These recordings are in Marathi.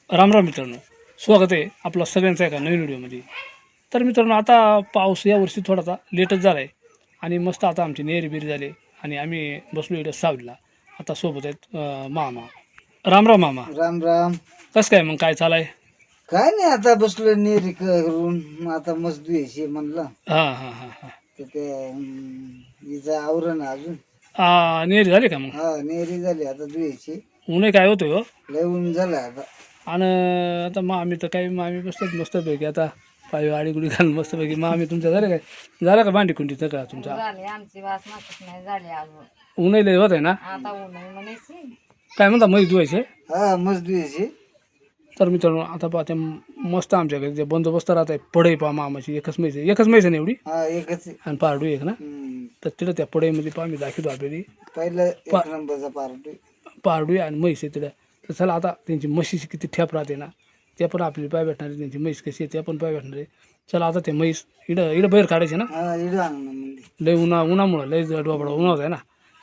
रामराम मित्रांनो, स्वागत आहे आपला सगळ्यांचा एका नवीन व्हिडिओमध्ये. तर मित्रांनो, आता पाऊस यावर्षी थोडासा लेटच झाला आहे आणि मस्त आता आमची नेहरी झाली आणि आम्ही बसलो इकडं सावलीला. आता सोबत आहेत मामा. रामराम मामा. राम राम. कसं काय मग काय चालाय? काय नाही, आता बसलो नेरी करून. आता मस्त द्यायची म्हणलं. हां हां हां हां. तर ते हिचं आवरण अजून. नेहरी झाली का मग? हा, नेरी झाली आता द्यायची. ऊनही काय होतोय हो. लय ऊन झालं आता. आणि आता मामी तर काही मामी बसतात मस्तपैकी आता पाय आडीगुडी घालून मस्तपैकी. मामी तुमच्या झालं काय? झालं का भांडी कुंडीचं का तुमचा? झाले आमची वास मागत नाही झाले अजून. ऊनही लय होत आहे ना. आता ऊन आहे म्हणायची. काय म्हणता म्हैस धुवायचे? हा, मस्त द्यायची. तर मित्रांनो, आता पाहते मस्त आमच्याकडे जे बंदोबस्त राहत आहे पडई पहा मामाची. एकच म्हैस आहे ना एवढी, हा, एकच आहे. आणि पारडू एक ना. हम्म. तर तिथं त्या पडईमध्ये पहा मी दाखवतो आपल्याला पहिलं एक नंबरचा पार्टी. पारडू आहे आणि म्हैस आहे तिथं. तर चला आता त्यांची म्हशीची किती ठेप राहते ना, ते पण आपल्याला पाय भेटणार आहे. त्यांची म्हैस कशी आहे ते पण पाय भेटणार आहे. चला आता ते म्हैस इडं इडं बाहेर काढायचे ना. हा, इडं आणणं म्हणजे. लय उन्हामुळं लय डोबडा उन्हात आहे ना.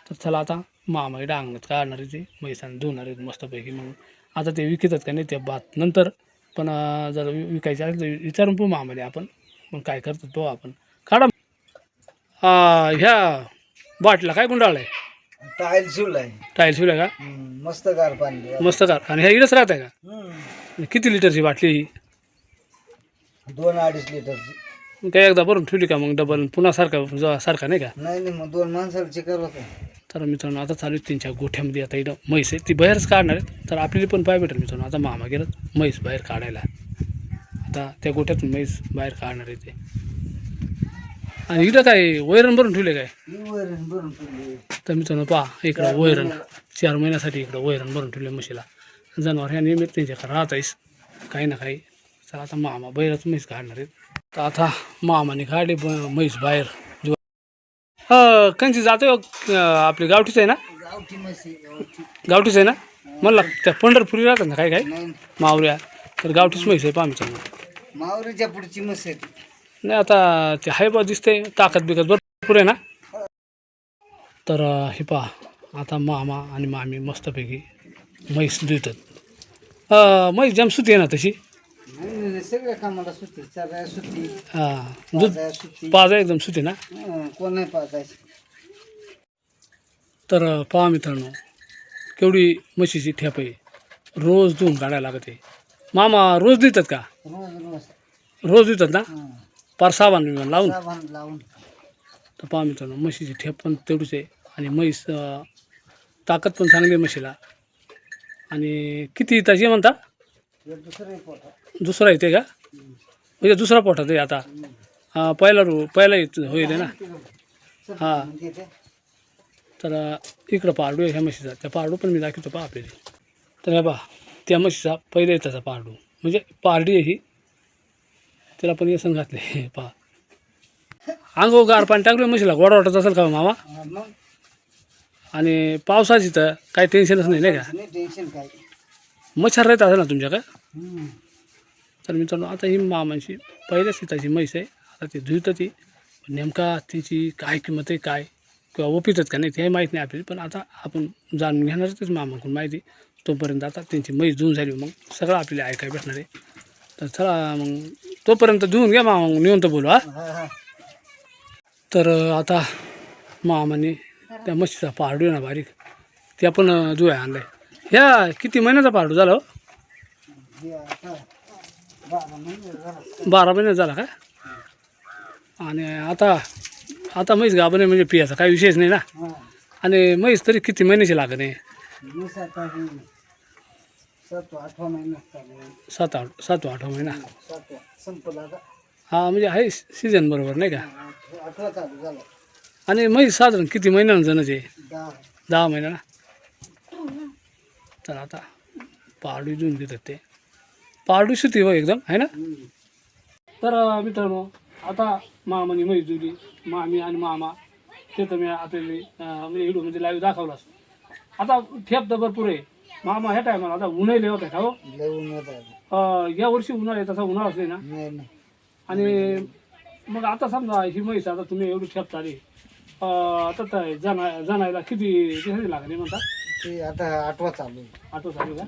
तर चला आता मामा इडं अंगणात काढणार आहे ते म्हैस आणि धुणार आहेत मस्तपैकी. मग आता ते विकतात का नाही ते बात नंतर, पण जर विकायचे असेल तर विचारून पाहू मामाले आपण. मग काय करतात पाहू आपण. काढा. ह्या बाटला काय गुंडाळला आहे? टाईल शिवलाय. टाईल शिवल्या का? मस्त गार पाणी. मस्त का? आणि ह्या इडंच राहत आहे का? हम्म. किती लिटरची बाटली ही? 2-2.5 लिटरची. मग काय एकदा भरून ठेवली का मग डबल पुन्हा सारखा नाही का? नाही, मग 2 माणसाला करत आहे. तर मित्रांनो, आता चालू आहे त्यांच्या गोठ्यामध्ये. आता इथं म्हैस आहे ती बाहेरच काढणार आहे. तर आपल्याला पण पाय भेटेल मित्रांनो. आता मामा गेलं म्हैस बाहेर काढायला. आता त्या गोठ्यातून म्हैस बाहेर काढणार आहे ते. आणि इथं काय वैरण भरून ठेवले काय? ही वैरण भरून ठेवली. तर मित्रांनो पहा, इकडं वैरण 4 महिन्यासाठी इकडं वैरण भरून ठेवले म्हशीला. जनावर ह्या नियमित त्यांच्याकडे राहत आहेस काही ना काही. चला आता मामा बाहेरच म्हैस काढणार आहेत. तर आता मामाने काढली म्हैस बाहेर. कंची जातो आपली गावठीच आहे ना? गावठी म्हशी, गावठी. गावठीच आहे ना. म्हणला त्या पंढरपुरी राहतात ना काय काय नाही, मावऱ्या. तर गावठीच म्हैस आहे पहा मित्रांनो. मावरीच्या पुढची म्हशी आहे ती. नाही आता ते हाय बा दिसते ताकद बिकत भरपूर आहे ना. तर हे पहा, आता मामा आणि मामी मस्तपैकी म्हैस धुतात. म्हैस जाम सुती आहे ना तशी. नाही, सगळ्या कामाला सुट्टी, चालायला सुट्टी, दूध पाजायला सुट्टी. पाजा एकदम सुती ना. कोण नाही पाजायची. तर पहा मित्रांनो, केवढी म्हशीची ठेप आहे. रोज धुवून काढायला लागते. मामा रोज देतात का? रोज रोज. रोज देतात ना. हं. पार साबण बिबण लावून. साबण लावून. तर पहा मित्रांनो, म्हशीची ठेप पण तेवढीच आहे आणि म्हैस ताकद पण चांगली आहे म्हशीला. आणि किती ताजी म्हणता? हे दुसरं पोटा. दुसरा येते का? म्हणजे दुसरा पोटात आहे आता. पहिला होईल ना. हां. तर इकडं पारडू आहे ह्या म्हशीचा. त्या पारडू पण मी दाखवतो पहा आपल्याला. तर हे पहा, त्या म्हशीचा पहिला आहे त्याचा पारडू, म्हणजे पारडी आहे ही. त्याला पण येसन घातले पहा. अंगो गार पाणी टाकलं म्हशीला गोडा वाटत असेल का मामा? मग आणि पावसाची तर काही टेन्शनच नाही का? नाही टेन्शन काय. मच्छर राहत असेल ना तुमच्याकडे. हं. तर मित्रांनो, आता ही मामांची पहिल्याच हिताची म्हैस आहे. आता ती धुतं ती. नेमका तिची काय किंमत आहे काय, किंवा ओपितात का नाही ते माहीत नाही आपल्याला. पण आता आपण जाणून घेणारच मामाकडून माहिती. तोपर्यंत आता त्यांची म्हैस धुवून झाली मग सगळं आपल्याला ऐकाय भेटणार आहे. तर चला मग तोपर्यंत धुवून घ्या मामा, मग निवंत बोलू. हा. तर आता मामाने त्या म्हशीचा पारडू आहे ना बारीक, त्या पण धुवाय आणलाय. ह्या किती महिन्याचा पारडू झाला हो? हे आता 12 महिने झाले. 12 महिन्यात झाला का? आणि आता म्हैस गाभण आहे म्हणजे पियाचा काही विषयच नाही ना. हां. आणि म्हैस तरी किती महिन्याची लागत आहे? म्हैस आता ही 7-8 महिने चालू. 7-8 महिना. 7 संपला आता. हा, म्हणजे आहे सीझन बरोबर नाही का? 8 चालू झाला. आणि म्हैस साधारण किती महिन्यानं जणच आहे? 10 महिना ना. तर आता पारडू देऊन घेतात ते. पारडू सुती हो एकदम आहे ना. तर मित्रांनो, आता मामाने म्हैस दिली. मामी आणि मामा ते तर मी आपल्याला म्हणजे व्हिडिओमध्ये लाईव्ह दाखवलाच. आता ठेप तर भरपूर आहे मामा. ह्या टायमाला आता उन्हाळी लय होत का हो? लय ऊन होतं. या वर्षी उन्हाळा आहे तसा उन्हाळाच नाही ना. नाही. आणि मग आता समजा ही म्हैस आता तुम्ही एवढी ठेप चाली, आता जाणायला किती दिवसाची लागली म्हणतात? ते आता 8 चालू. 8 चालू का?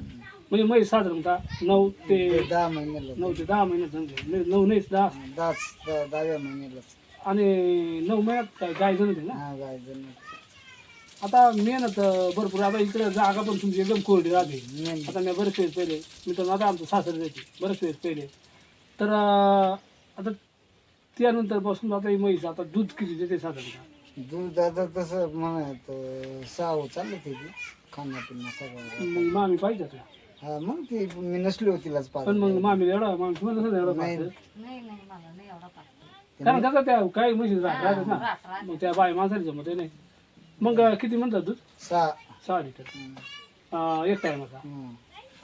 म्हणजे म्हैस साधारणतः 9 ते 10 महिन्याला 9 ते 10 महिन्यात जमले 9 नाही 10 10व्या महिन्याला आणि 9 महिन्यात काय गाय जणते ना. हा गाय जण आता मेहनत भरपूर. आता इकडे जागा पण तुमची एकदम कोरडी राहते. मेन आता मी बरेच वेळेस पहिले मी तर आता आमचं सासर जायचे बरेच वेळेस पहिले तर आता त्यानंतर पासून आता ही म्हैस आता दूध किती देते साधारणतः. दूध आता तसं म्हणत 6 चाललं ते खाण्यापिण्या सगळं. मग मामी पाहिजे का? हा मग ती मी नसली होती तिलाच पण मग मामी एवढा मामी तुम्हाला नसेल एवढा नाही. पाहत. नाही नाही मला नाही एवढा पाहतो. कारण कसं त्या काही म्हशी राहतात ना राट राट मग त्या बाय माणसाला जमत नाही. मग किती म्हणतात दूध 6 लिटर एक टायमाचा.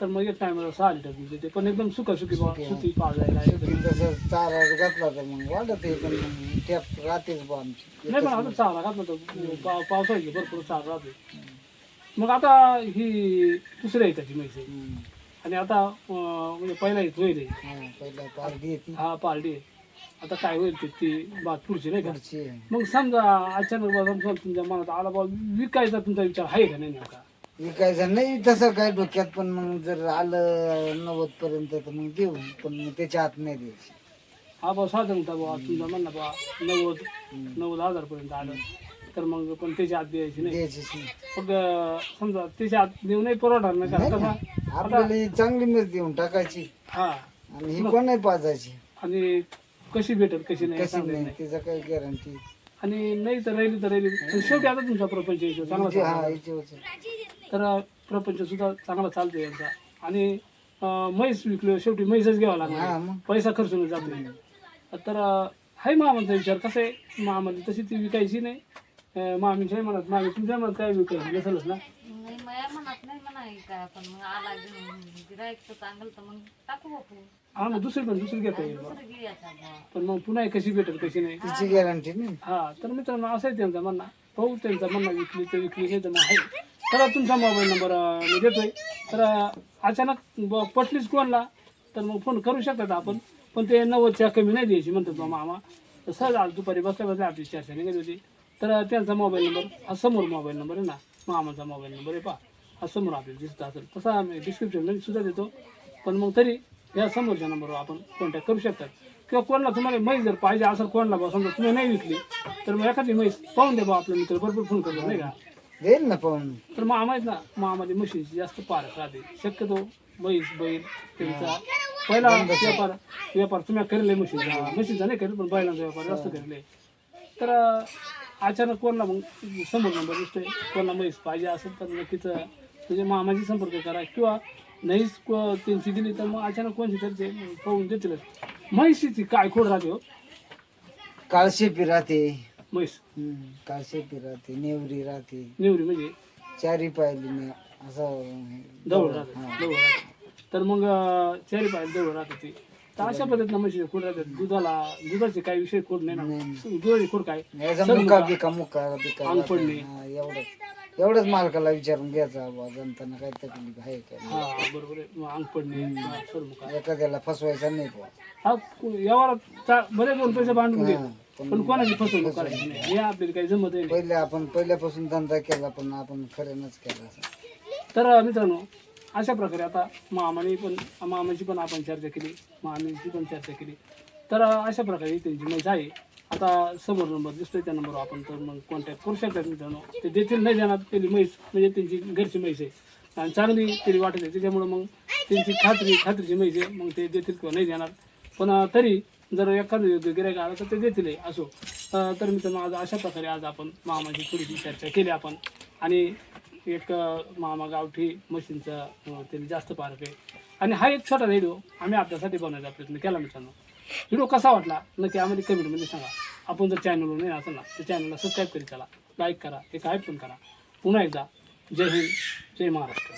तर मग एक टायमाला 6 लिटर दूध देते पण एकदम सुखी सुती पाजायला एकदम. तसं चारा घातला तर मग वाढत आहे पण मग टॅप राहतेच बा आमची. नाही पण आता चारा घातला तर पावसाळ्याची भरपूर चारा राहते. मग आता ही दुसरी आहे त्याची म्हैस आहे. आणि आता म्हणजे पहिला एक होईल आहे. हा पहिला पारडी येते हा पारडी आहे. आता काय होईल ते ती बात पुढची नाही का. पुढची आहे. मग समजा अचानक बा समजा तुमच्या मनात आला बा विकायचा तुमचा विचार आहे का नाही नेमका. विकायचं नाही तसं काय डोक्यात पण मग जर आलं 90 पर्यंत तर मग देऊ पण मग त्याच्या हात नाही द्यायची. हा बा साधारणतः बा तुमचा म्हणणं बा 90,000 पर्यंत आलं तर मग पण त्याच्या हात द्यायची नाही. द्यायचीच नाही. मग समजा त्याच्या हात देऊ नाही परवडणार नाही कारण कसा आपल्याला ही चांगली मेस देऊन टाकायची हा आणि ही कोण नाही पाजायची आणि कशी भेटेल कशी नाही कशी सांगता येत नाही नाही. तिचं काही गॅरंटी. आणि नाही तर राहिली तर राहिली पण शेवटी आता तुमचा प्रपंच यायचा चांगला हा चालतो. याच्यावरच तर प्रपंच सुद्धा चांगला चालतो यांचा. आणि म्हैस विकलो शेवटी म्हैसच घ्यावा हा लागणार मग पैसा खर्चून जातो. तर हाय मामाचा विचार कसं आहे मामाला तशी ती विकायची नाही. मामीच्या म्हणत मामी तुमच्या म्हणत काय विकायची नसेलच ना. नाही माझ्या मनात नाही म्हणा काय पण मग आला गिरायक तर चांगलं तर मग टाकू आपण. हा मग दुसरी घेता येईल बा. दुसरं गिऱ्याचा बुवा. पण मग पुन्हा कशी भेटेल कशी नाही. तिची गॅरंटी नाही. हा तर मित्रांनो असं आहे त्यांचं म्हणणं. भाऊ त्यांचा म्हणणं विकली तर विकली नाही तर मग आहे. तर तुमचा मोबाईल नंबर मी देतोय. तर अचानक पटलीच कोणला तर मग फोन करू शकतात आपण. पण ते 90च्या कमी नाही द्यायची म्हणतात बा मामा. तर सहज आज दुपारी बसल्या बसल्या आपली चर्चा निघत होती. तर त्यांचा मोबाईल नंबर हा समोर मोबाईल नंबर आहे ना मामाचा मोबाईल नंबर आहे पहा हा समोर आपल्याला दिसत असेल तसा आम्ही डिस्क्रिप्शनमध्ये सुद्धा देतो. पण मग तरी या समोरच्या नंबरवर आपण कॉन्टॅक्ट करू शकतात. किंवा कोणाला तुम्हाला म्हैस जर पाहिजे असेल कोणाला बा समजा तुम्ही नाही विकली तर मग एखादी म्हैस पाहून द्या बा आपल्या मित्र भरपूर फोन करतो नाही का. देईल ना पाहून. तर मग आम्हाला ना मामाची म्हशीची जास्त पारख राहते. शक्यतो म्हैस बैल त्यांचा पहिला व्यापार तुम्ही करेल म्हशीचा नाही करेल पण बैलांचा व्यापार जास्त करेल. तर अचानक कोणाला मग समोर नंबर दिसतोय कोणाला म्हैस पाहिजे असेल तर नक्कीच म्हणजे मामाशी संपर्क करा. किंवा नाहीच त्यांची दिली तर मग अचानक कोणती तरी ते पाहून देतीलच. म्हैशीची काय खोड राहते हो. काळशेपी राहते म्हैस काळशेपी राहते नेवरी राहते नेवरी म्हणजे चारी पाहिली मी असं जवळ राहते. तर मग चारी पाहिजे जवळ राहते ती. तर अशा पद्धतीनं म्हशी खोड राहतात. दुधाचे काही विषय खोड नाही ना. दुधाची खोड काय मुका बिका अंग पडणे. एवढंच मालकाला विचारून घ्यायचा बा जनताना काही तकलीफ आहे का. हा बरोबर आहे. मग अंग पडणे सरमुका एखाद्याला फसवायचा नाही बुवा. हा यावर बरेच 2 पैसे भांडून घे पण कोणाची फसवणूक करायची नाही हे आपल्याला काही जमत नाही. आपण पहिल्यापासून धंदा केला पण आपण खऱ्यानंच केला. तर मित्रांनो अशा प्रकारे आता मामाची पण आपण चर्चा केली मामीची पण चर्चा केली. तर अशा प्रकारे त्यांची म्हैस आहे. आता समोर नंबर दिसतोय त्या नंबरवर आपण तर मग कॉन्टॅक्ट करू शकतात मित्रांनो. ते देतील नाही देणार त्यांनी म्हैस म्हणजे त्यांची घरची म्हैस आहे आणि चांगली तरी वाटत आहे त्याच्यामुळं मग त्यांची खात्रीची म्हैस आहे मग ते देतील किंवा नाही देणार. पण तरी जर एखादं गिऱ्हाईक आलं तर ते देतील असो. तर मित्रांनो आज अशा प्रकारे आज आपण मामाची थोडीशी चर्चा केली आपण. आणि एक मामा गावठी मशीनचा त्याने जास्त पारख आहे. आणि हा एक छोटा व्हिडिओ आम्ही आपल्यासाठी बनवायचा प्रयत्न केला मित्रांनो. व्हिडिओ कसा वाटला नक्की आम्हाला कमेंटमध्ये सांगा. आपण जर चॅनलवर नाही असेल ना तर चॅनलला सबस्क्राईब करीत चला लाईक करा एक हाईप पण करा. पुन्हा एकदा जय हिंद जय महाराष्ट्र.